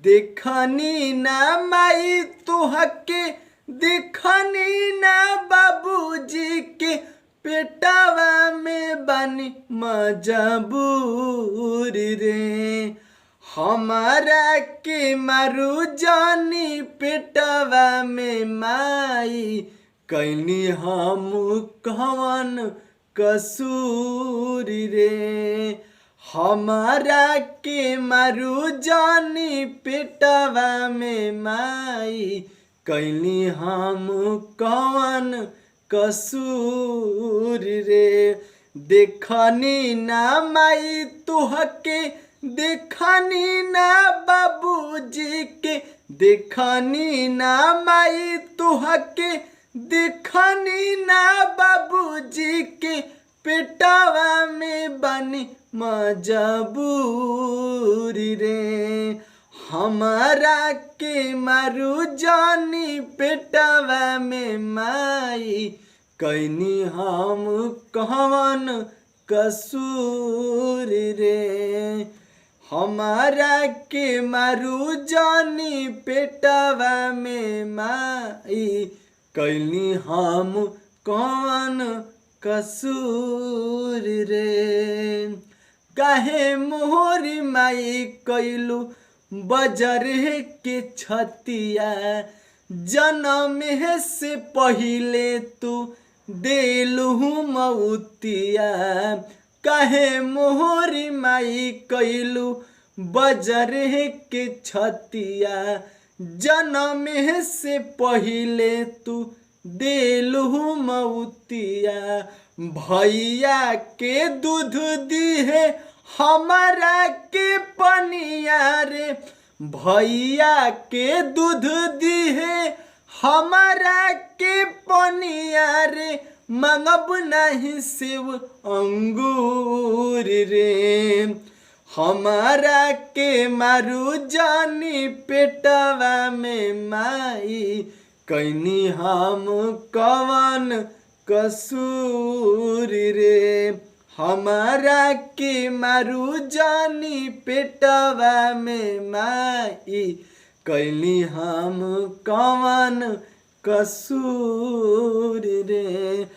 देखनी ना माई तुहके, देखनी ना बाबूजी के, पेटावा में बानी मजबूर रे। हमारा के मारू जानी पेटावा में माई, कैनी हम कवन कसूर रे। हमारा के मारू जानी पेटावा में माई, कैनी हम कवन कसूर रे। देखनी ना माई तुहके, देखनी ना बाबूजी के, देखनी ना माई तुहके, देखनी ना बाबूजी के, पेटावा में बानी मजबूर रे। हमारा के मारू जानी पेटावा में माई, कैनी हम कवन कसूर रे। हमारा के मारू जानी पेटावा में माई, कैनी हम कवन कसूर रे। काहे मोहरी माई कैलू बजर के छतिया, जन्म से पहिले तू देलू मौतिया। काहे मोहरी माई कैलू बजर के छतिया, जन्म से पहिले तू देलू मौतिया। भैया के दूध दिहे हमारा के पनिया रे, भैया के दूध दिहे हमारा के पनिया रे। मांगब नहीं सेव अंगूर रे। हमारा के मारू जानी पेटावा में माई, कैनी हम कवन कसूर रे। हमारा के मारू जानी पेटावा में माई, कैनी हम कवन कसूर रे।